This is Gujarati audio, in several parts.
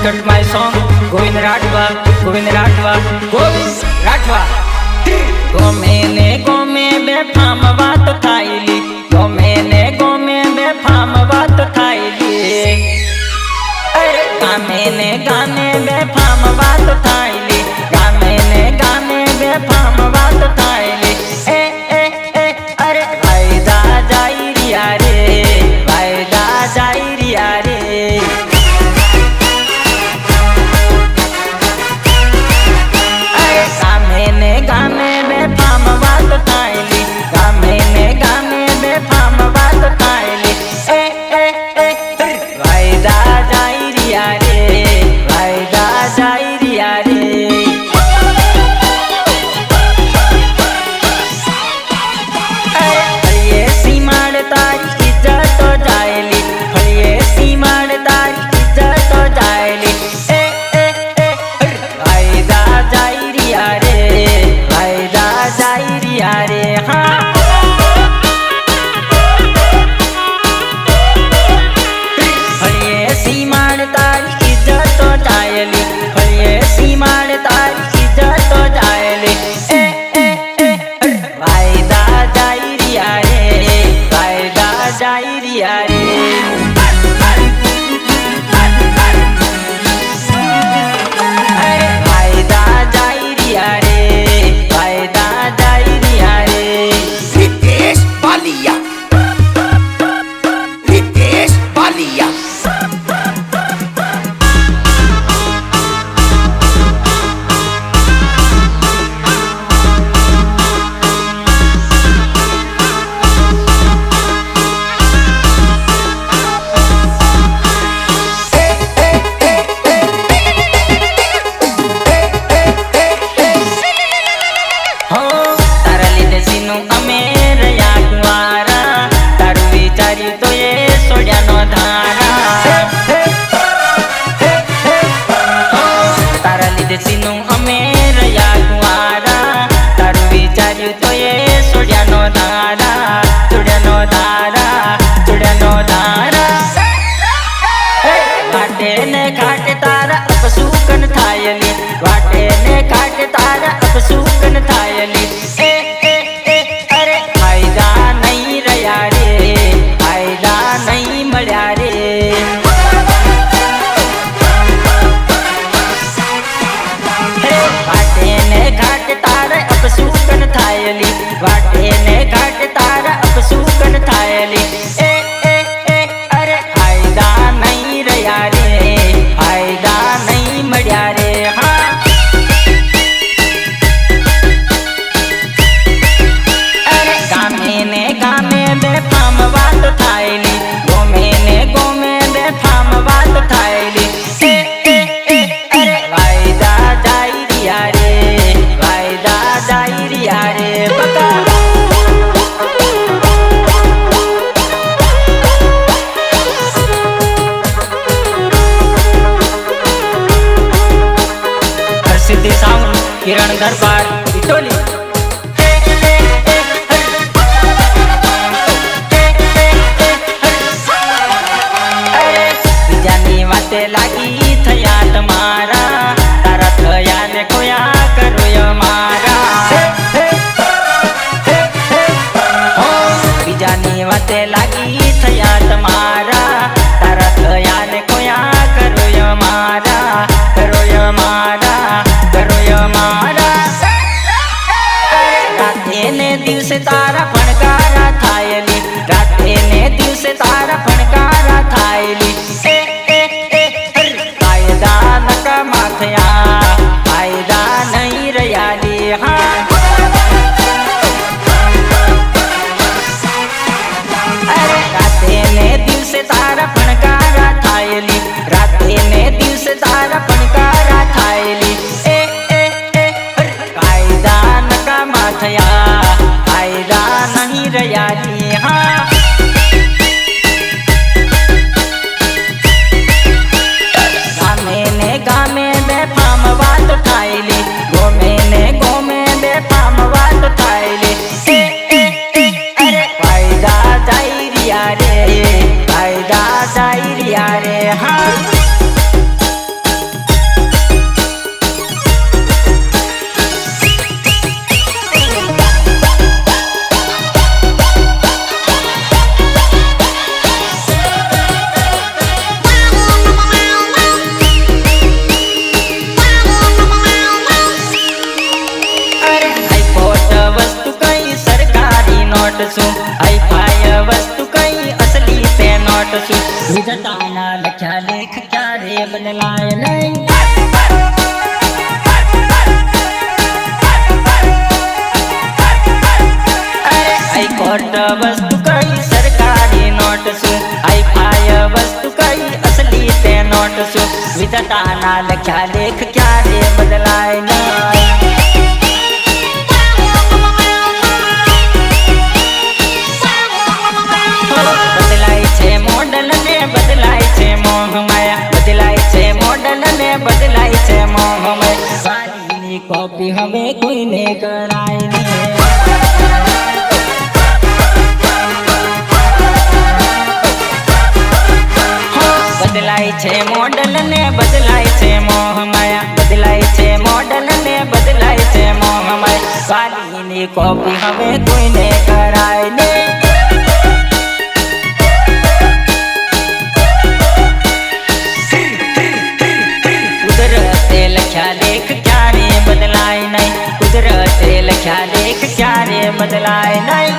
Dedicate my song Govind Rathwa, Govind Rathwa, Govind Rathwa. ગમે બેફામ વાત થાયલી, ગમે બેફામ વાત થાયલી, ગાને બેફામ વાત થાયલી, ગાને બેફામ વાત થાયલી. અરે વાયદા જાય રહ્યા રે, વાયદા જાય રહ્યા રે. ગામે બેફામ વાત થાયલી, ગામે બેફામ વાત થાયલી. વાયદા જાય રહ્યા રે, વાયદા જાય રહ્યા રે. ફળીએ સીમાડ તારી ઇજ્જતો જાયલી, ફળીએ સીમાડ તારી ઇજ્જતો જાયલી. વાયદા જાય રહ્યા રે, વાયદા જાય રહ્યા રે. હા ફળીએ સીમાડ તારી ઇજ્જતો જાયલી, ફળીએ સીમાડ તારી ઇજ્જતો જાયલી. વાયદા જાય રહ્યા રે, વાયદા જાય રહ્યા રે. વાયદા જાય રહ્યા રે, વાયદા જાય રહ્યા રે. Ritesh Balia, Ritesh Balia. હો તારા લીધે સીનું અમે રહ્યા કુંવારા, તારું વિચાર્યું તો એ સોડ્યાનો ધારા. હો તારા લીધે સીનું અમે રહ્યા કુંવારા, તારું વિચાર્યું તો એ સોડ્યાનો ધારા, સોડ્યાનો ધારા, સોડ્યાનો ધારા. વાટે ને ઘાટે તારા અપસુકન થાયલી, વાટે ને ઘાટે તારા અપસુકન થાયલી. અરે ફાયદા નહીં રહ્યા રે, ફાયદા નહીં મળ્યા રે. વાટે ને ઘાટે તારા અપસુકન થાયલી, વાટે ને ઘાટે તારા અપસુકન થાયલી. અરે ફાયદા નહીં રહ્યા રે, ફાયદા નહીં મળ્યા રે. હા અરે ગામે બેફામ વાત થાયલી, ગમે બેફામ વાત થાયલી. અરે વાયદા જાય રહ્યા રે, વાયદા જાય રહ્યા રે. હરસિદ્ધિ સાઉન્ડ કિરણ દરબાર વિટોલી. બીજાની વાતે લાગી થયા તમારા, તારા થયા ને ખોયા કરો મારા. હો બીજાની વાતે લાગી થયા તમારા, તારા થયા ને ખોયા કરો મારા, કરો મારા, કરો મારા. રાતે ને દિવસે તારા ફણકારા થાયલી, રાતે ને દિવસે તારા ફણકારા થાયલી. કાયદા નકામા થયા, કાયદા નહીં રહ્યા રે. હા અરે રાતે ને દિવસે તારા ફણકારા થાયલી, રાતે ને દિવસે તારા ફણકારા થાયલી. કાયદા નકામા થયા, કાયદા નહીં રહ્યા રે. હા ગામે બેફામ વાત થાયલી, ગમે બેફામ વાત થાયલી. અરે વાયદા જાય રહ્યા રે, વાયદા જાય રહ્યા રે. હા લેખ ક્યારે બદલાય નહીં. હાઈકોર્ટ વસ્તુ કઈ સરકારી નોટ શું, હાઈફાઈ વસ્તુ કઈ અસલી તે નોટ શું. વિધાતાના લખ્યા લેખ ક્યારે બદલાય નહીં. બદલાય છે મોડલ ને બદલાય છે મોહમાયા, બદલાય છે મોડલ ને બદલાય છે મોહમાયા. વાલીની કોપી હવે કોઈને કરાય નહીં. બદલાય છે મોડલ ને બદલાય છે મોહમાયા, બદલાય છે મોડલ ને બદલાય છે મોહમાયા. વાલીની કોપી હવે કોઈને કરાય નહીં. કુદરતે લખ્યા લેખ ક્યારે બદલાય નહીં, કુદરતે લખ્યા લેખ ક્યારે બદલાય નહીં.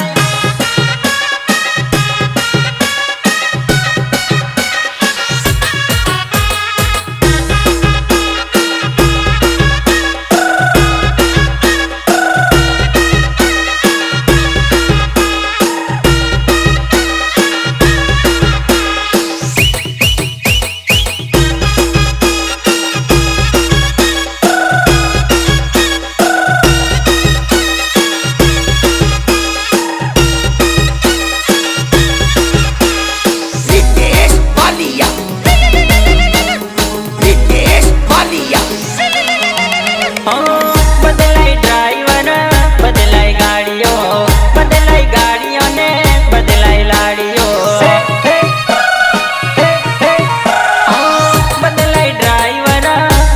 બદલાય ડ્રાઈવર બદલાય ગાડીઓ, બદલાય ગાડીઓ ને બદલાય લાડીઓ. બદલાય ડ્રાઈવર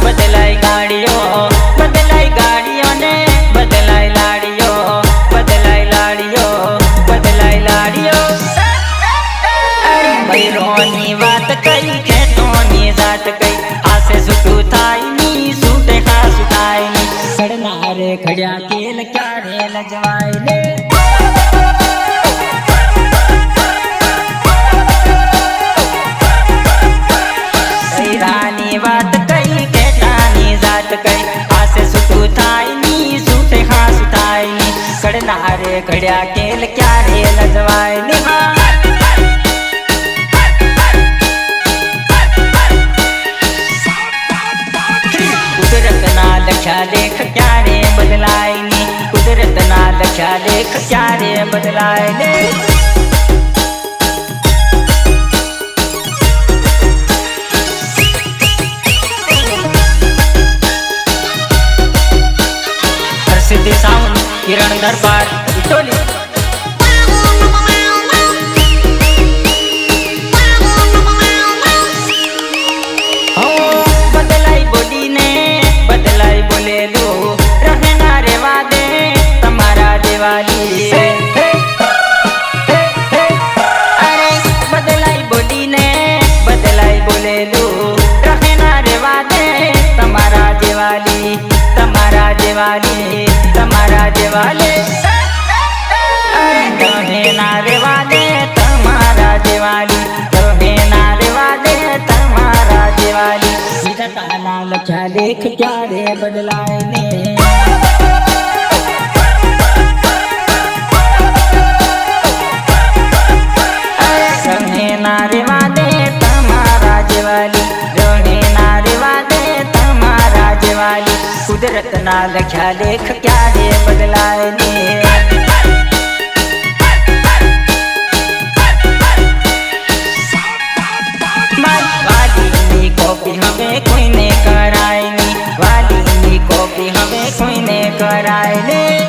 બદલાય ગાડીઓ, બદલાય ગાડીઓ ને બદલાય લાડીઓ, બદલાય લાડીઓ, બદલાય લાડીઓ. બૈરોની વાત કઈ ખેતોની જાત કઈ, આસે છૂટું થાય ની છૂટે ખાસું થાય ની. ઘડનારે ઘડ્યા કેલ ક્યારે લજવાય ને. બૈરાની વાત કઈ ખેતાની જાત કઈ, આસે છૂટું થાય ની છૂટે ખાસું થાય ની. ઘડનારે ઘડ્યા કેલ ક્યારે લજવાય ને. કુદરતના લખ્યા લેખ ક્યારે બદલાય નહીં, કુદરતના લખ્યા લેખ ક્યારે બદલાય નહીં. પ્રસિદ્ધ સાઉન્ડ કિરણ દરબાર ઇટોલી. બદલાય બોલેલું રહે ના રેવા દે તમારા દેવાલી. અરે બદલાય બોલીને બદલાય બોલેલું રહે ના રેવા દે તમારા દેવાલી, તમારા દેવાલી, તમારા દેવાલી. રહે ના રેવા દે તમારા દેવાલી, રહે ના રેવા દે તમારા દેવાલી. વિધાતાના લખ્યા લેખ ક્યારે બદલાય ને. રહે ના રેવા દે તમારા જેવાલી, રહે ના રેવા દે તમારા જેવાલી. કુદરતના લખ્યા લેખ ક્યારે બદલાય ને. વાલીની કોપી હવે કોઈને કરાય નહીં, વાલીની કોપી હવે કોઈને કરાય નહીં.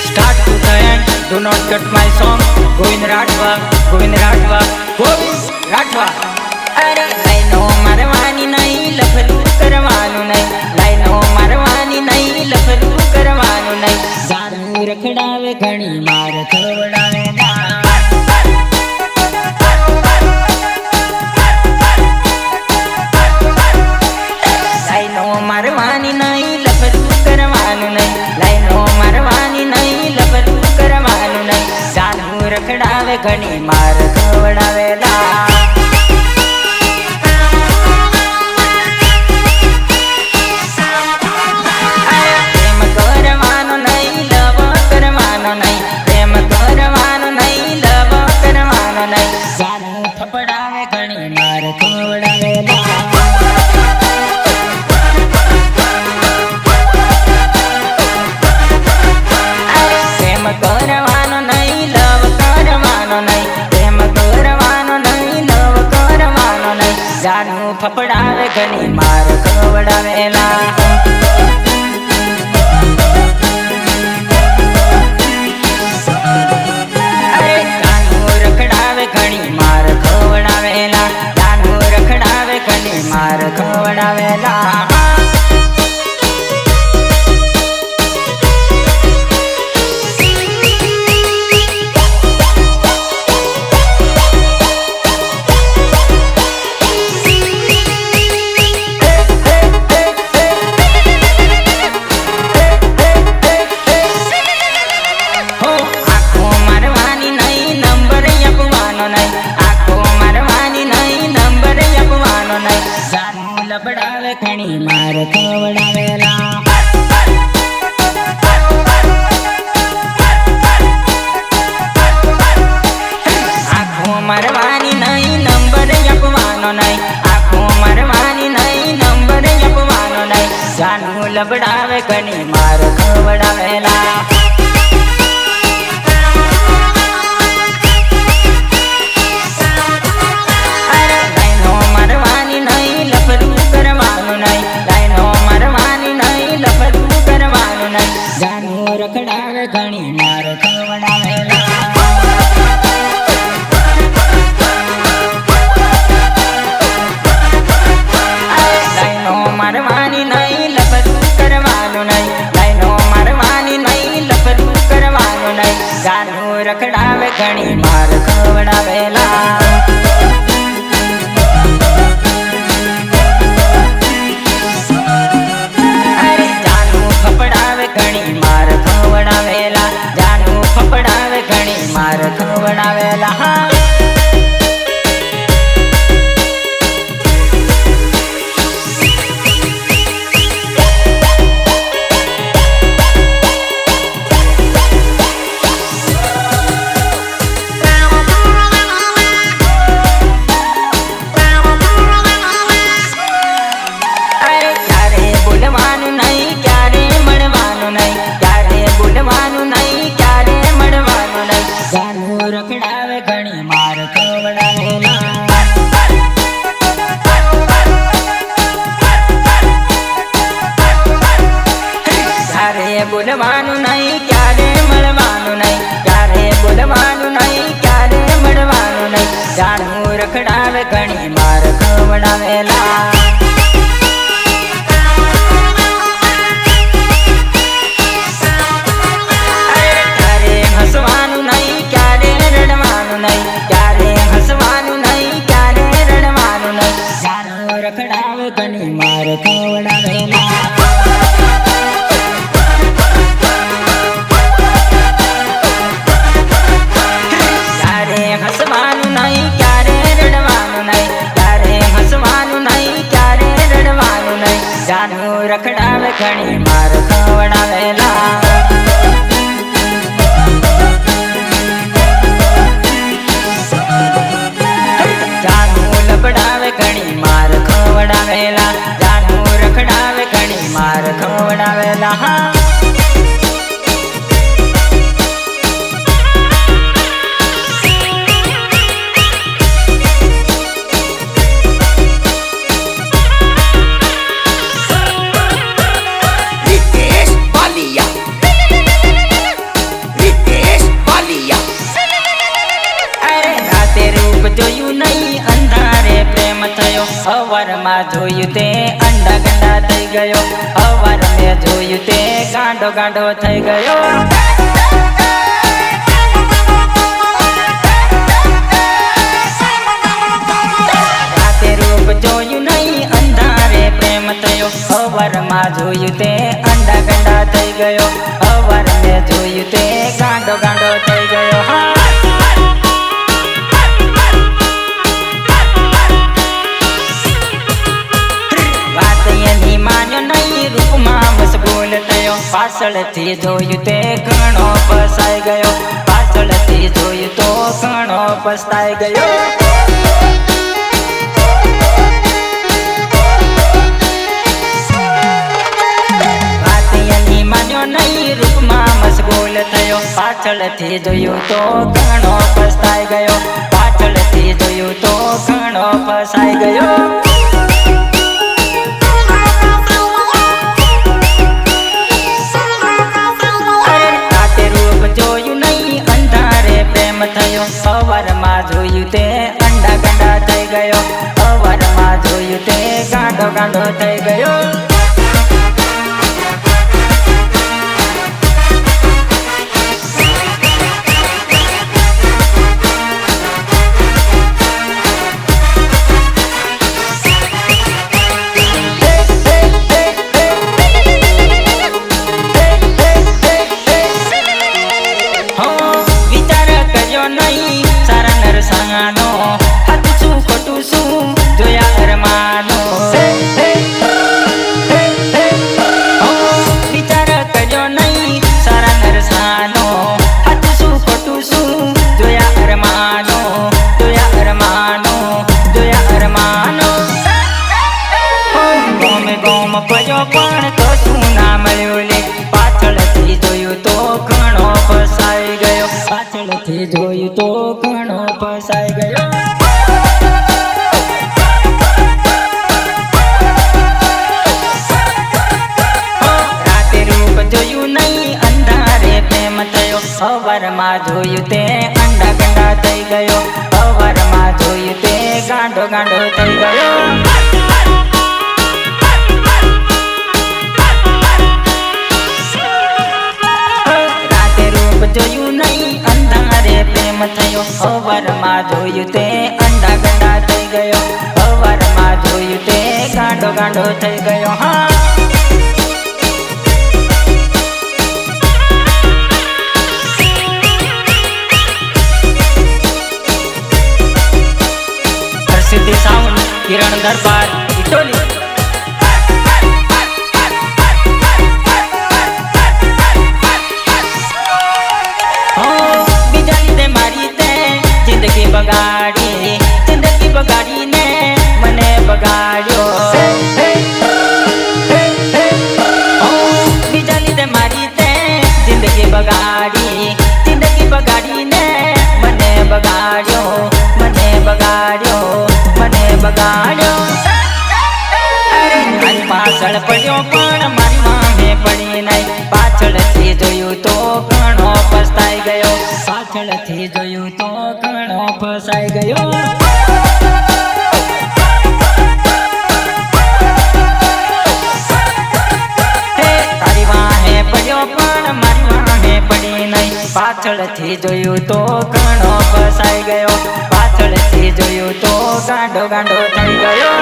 Start to the end, do not cut my ખવડાવેલા. પ્રેમ કરવાનો નહીં, લવ કરવાનો નહીં, પ્રેમ કરવાનો નહીં, લવ કરવાનો નહીં, જાનું ફફડાવે ઘણી માર ખવડાવેલા. માર ખવડાવેલા. આંખો મારવાની નહીં, નંબર આપવાનો નહીં, આંખો મારવાની નહીં, નંબર આપવાનો નહીં, જાનું લબડાવે ઘણી માર ખવડાવેલા. આંખો મારવાની નહીં, નંબર આપવાનો નહીં, આંખો મારવાની નહીં, નંબર આપવાનો નહીં, જાનું લબડાવે ઘણી માર ખવડાવેલા. રખડાવે ઘણી માર ખવડાવેલા. લાઈનો મારવાની નહીં, લફડું કરવાનું નહીં, લાઈનો મારવાની નહીં, લફડું કરવાનું નહીં, જાનું રખડાવે ઘણી માર ખવડાવેલા. માર ખવડાવેલા. ક્યારે બોલવાનું નહીં, ક્યારે મળવાનું નહીં, ક્યારે બોલવાનું નહીં, ક્યારે મળવાનું નહીં, જાનું રખડાવે ઘણી માર ખવડાવેલા. ક્યારે બોલવાનું નહીં, ક્યારે મળવાનું નહીં, ક્યારે બોલવાનું નહીં, ક્યારે મળવાનું નહીં, જાનું રખડાવે ઘણી માર ખવડાવેલા. હસવાનું નહીં, ક્યારે રડવાનું નહીં, ક્યારે હસવાનું નહીં, ક્યારે રડવાનું નહીં, જાનું રખડાવે ઘણી માર ખવડાવેલા. ક્યારે હસવાનું નહીં, ક્યારે રડવાનું નહીં, ક્યારે હસવાનું નહીં, ક્યારે રડવાનું નહીં, જાનું રખડાવે ઘણી માર ખવડાવેલા. લબડાવે ઘણી માર ખવડાવેલા, જાનું રખડાવે ઘણી માર ખવડાવેલા. रितेश बालिया, रितेश बालिया. અરે રાતે રૂપ જોયું નહીં, અંધારે પ્રેમ થયો, સવારમાં જોયું તે અંડા ગંડા થઈ ગયો, સવાર મેં જોયું તે ગાંડો ગાંડો થઈ ગયો. રાતે રૂપ જોયું નહીં, અંધારે પ્રેમ થયો, સવારમાં જોયું તે અંડા ગંડા થઈ ગયો, સવાર મેં જોયું તે ગાંડો ગાંડો થઈ ગયો. પાછળથી જોયું તે ઘણો પસાઈ ગયો, પાછળથી જોયું તો ઘણો પસ્તાઈ ગયો. પાછળથી જોયું તો ઘણો પસ્તાઈ ગયો, પાછળથી જોયું તો ઘણો ફસાઈ ગયો. રાતે રૂપ જોયું નહીં અંધારે પ્રેમ થયો, સવારમાં જોયું તે અંડા ગંડા થઈ ગયો, સવારમાં જોયું તે ગાંડો ગાંડો થઈ ગયો. પણ કશું ના મળ્યું લે, પાછળથી જોયું તો ઘણો ફસાઈ ગયો, પાછળથી જોયું તો ઘણો ફસાઈ ગયો. રાતે રૂપ જોયું નહીં અંધારે પ્રેમ થયો, સવારમાં જોયું તે અંડા ગંડા થઈ ગયો, સવારમાં જોયું તે ગાંડો ગાંડો થઈ ગયો. જોયું નહીં અંધારે પ્રેમ થયો, સવારમાં જોયું તે અંડા ગંડા થઈ ગયો, સવારમાં જોયું તે ગાંડો ગાંડો થઈ ગયો. હા પ્રસિદ્ધિ સાઉન્ડ કિરણ દરબાર ઇટોલી. બગાડી જિંદગી બગાડીને મને બગાડ્યો, બીજા લીધે મારી તે જિંદગી બગાડી, જિંદગી બગાડીને મને બગાડ્યો, મને બગાડ્યો, મને બગાડ્યો. મારી પાછળ પડ્યો પણ મારી મામે પડી નહીં, પાછળથી જોયું તો ઘણો પસ્તાઈ ગયો, પાછળથી જોયું તો ઘણો ફસાઈ ગયો. તારી વાહે પડ્યો પણ મારી વાહે પડી નહીં, પાછળથી જોયું તો ઘણો ફસાઈ ગયો, પાછળથી જોયું તો ગાંડો ગાંડો થઈ ગયો.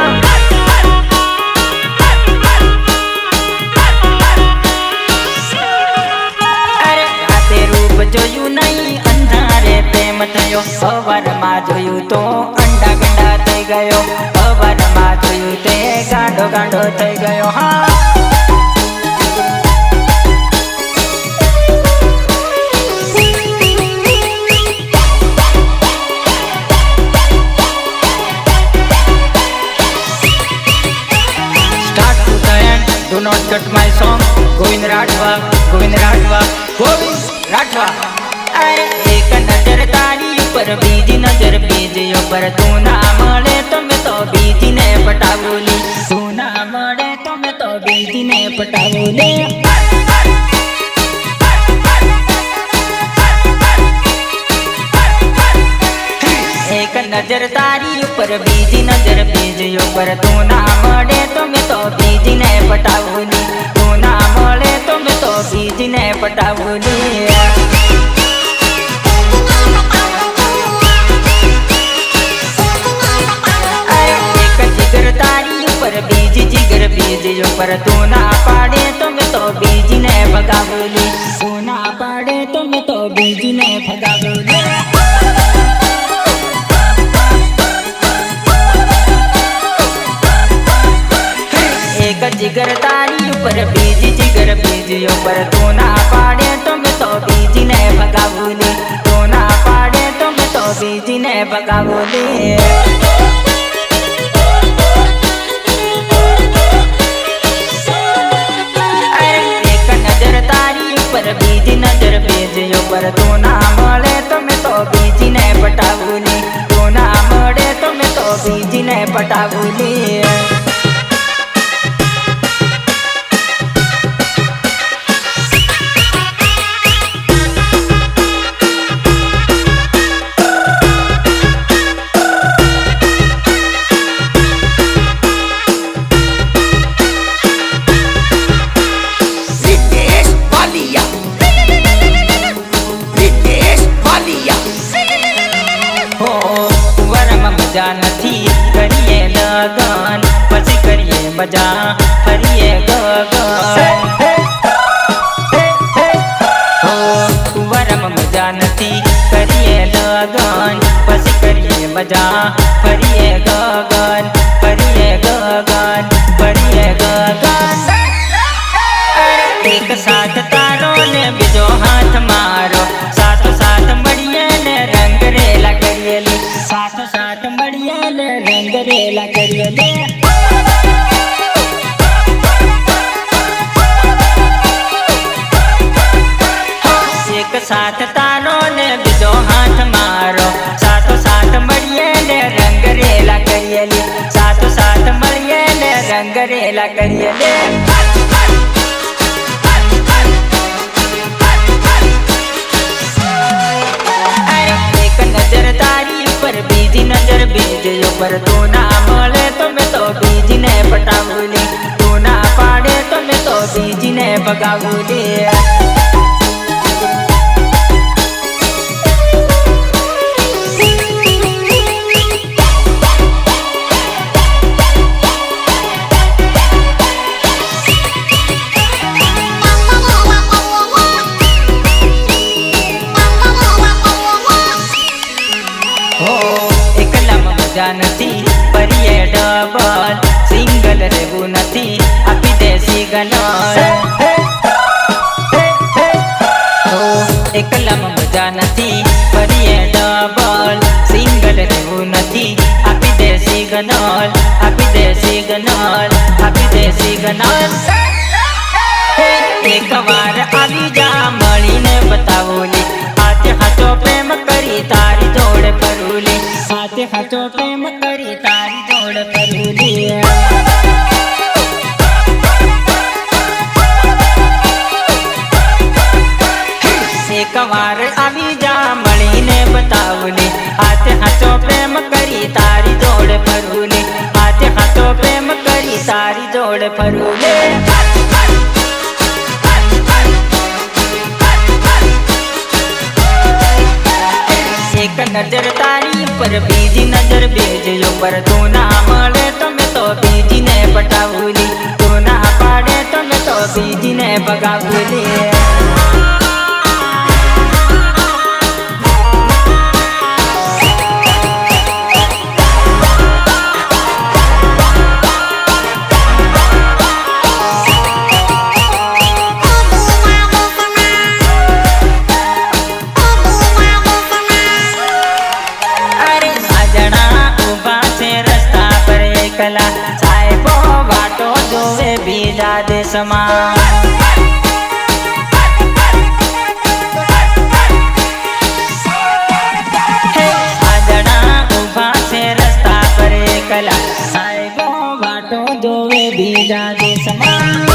જોયું નહીં અંધારે પ્રેમ થયો, સવારમાં જોયું તો અંડા ગંડા થઈ ગયો, સવારમાં જોયું તે ગાંડો ગાંડો થઈ ગયો. હા Start to the end, do not cut my song. Govind Rathwa, Govind Rathwa, Govind Rathwa. એક નજર તારી ઉપર બીજી નજર બીજી ઉપર, તું ના મળે તો મેં તો બીજીને પટાવું લી, તું ના મળે તો મેં તો બીજીને પટાવું લી. એક નજર તારી ઉપર બીજી નજર બીજી ઉપર, તું ના મળે તો મેં તો બીજીને પટાવું લી, તું ના મળે તો મેં તો બીજીને પટાવું લી. બીજી જીગર બીજી ઉપર, તું ના પાડે તો મેં તો બીજીને ભગાવલી, તું ના પાડે તો મેં તો બીજીને ભગાવલી. એક જીગર તારી ઉપર બીજી જીગર બીજી ઉપર, તું ના પાડે તો મેં તો બીજીને ભગાવલી, તું ના પાડે તો મેં તો બીજીને ભગાવલી. બીજી નજર બીજી ઉપર, તું ના बतावली रितेश वालिया रितेश वालिया हो वरम मजा નથી કરીએ લગન પછી કરીએ મજા ફરીએ ગગન હો વરમ મજા નથી કરીએ લગન પછી કરીએ મજા ફરીએ ગગન ફરીએ ગગન ફરીએ ગગન એક સાથ તારો ને બીજો હાથ મારો સાથો સાથ મળીએ ને રંગ રેલા કરીએ લે સાથો સાથ મળીએ ને રંગ રેલા કરીએ લે એક સાથ તારો ને બીજો હાથ મારો સાથો સાથ મળીએ ને રંગ રેલા કરીએ લે સાથો સાથ મળીએ ને રંગ રેલા કરીએ લે नजर तारी पर बीजी नजर बीजे पर तू ना મળે તો મેં તો બીજીને પટાવલી તું ના પાડે તો મેં તો બીજીને ભગાવલી મજા નથી ફરીએ ડબલ સિંગલ રહેવું નથી આપી દે સિગ્નલ એકલામાં મજા નથી ફરીએ ડબલ સિંગલ રહેવું નથી આપી દે સિગ્નલ આપી દે સિગ્નલ આપી દે સિગ્નલ એક વાર આવી જા મળીને બતાવોલી હાથે હાથો પ્રેમ કરી તારી જોડે ફરુલી હાથે હાથો પ્રેમ કરી તારી જોડે ફરુલી એક વાર આવી જા મળીને બતાવલી હાથે હાથો પ્રેમ કરી તારી જોડે ફરુલી હાથે હાથો પ્રેમ કરી તારી જોડે ફરુલી એક નજર તારી પર બીજી નજર બેજો પર તું ના મળે તો મેં તો બીજીને પટાવલી તું ના પાડે તો મેં તો બીજીને ભગાવલી સાહેબો વાટો જોવે બીજા દેશમાં આજણા ઉભા છે રસ્તા પર એકલા સાહેબો વાટો જોવે બીજા દેશમાં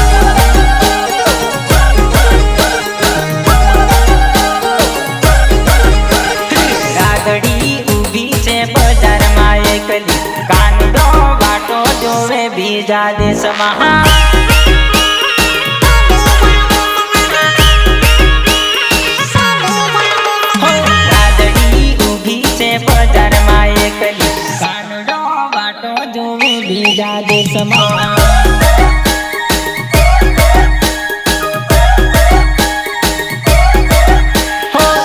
ગાદડી ઊભી છે બજારમાં એકલી કાનડો વાટો જોવે બીજા દેશમાં ગાદડી ઊભી છે બજારમાં એકલી કાનડો વાટો જોવે બીજા દેશમાં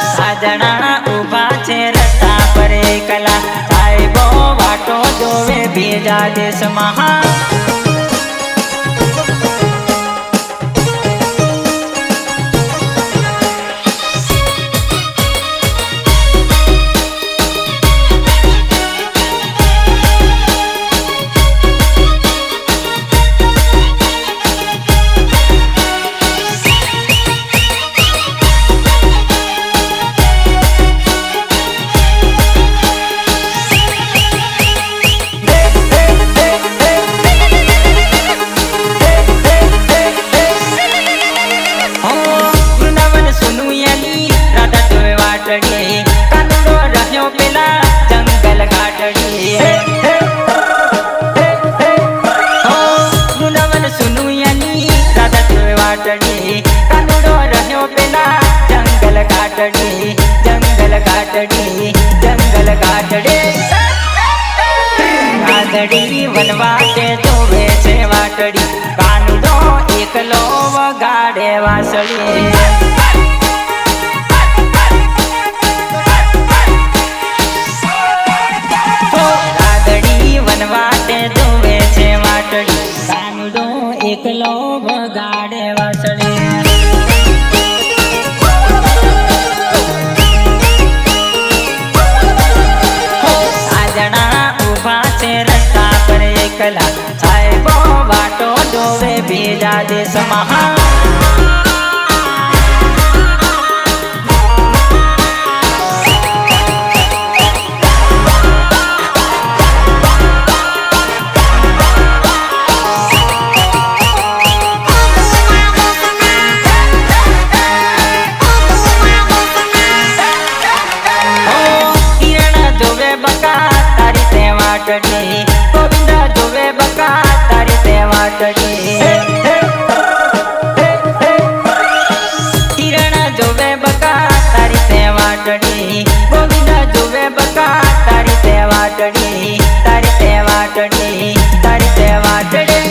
સાજણા ઊભા છે રસ્તા પર એકલા સાહેબો વાટો જોવે બીજા દેશમાં ઘાટડી જંગલ ઘાટડી જંગલ ઘાટડી રાધડી વનવાટે જોવે છે વાટડી કાનુડો એકલો વગાડે વાંસળી વનવાટે જોવે છે વાટડી કાનુડો એકલો વગાડે વાંસળી આજણા ઊભા છે રસ્તા પર એકલા સાહેબો વાટો જોવે બીજા દેશમાં ગોવિંદ જોવે બકા તારી તે વાટડી કિરણ જોવે બકા તારી તે વાટડી ગોવિંદ જોવે બકા તારી તે વાટડી તારી તે વાટડી તારી તે વાટડી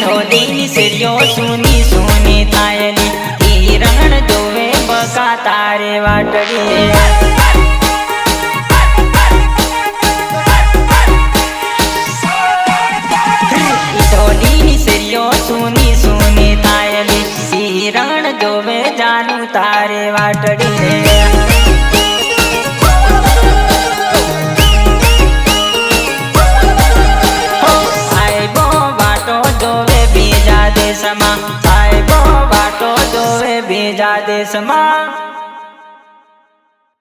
ધોલીની સીડીઓ સુની સુની થાયલી કિરણ જોવે બકા તારે વાટડી સુની સુની થાયલી કિરણ જોવે જાનું તારે વાટડી સાહેબો વાટો જોવે બીજા દેશમાં સાહેબો વાટો જોવે બીજા દેશમાં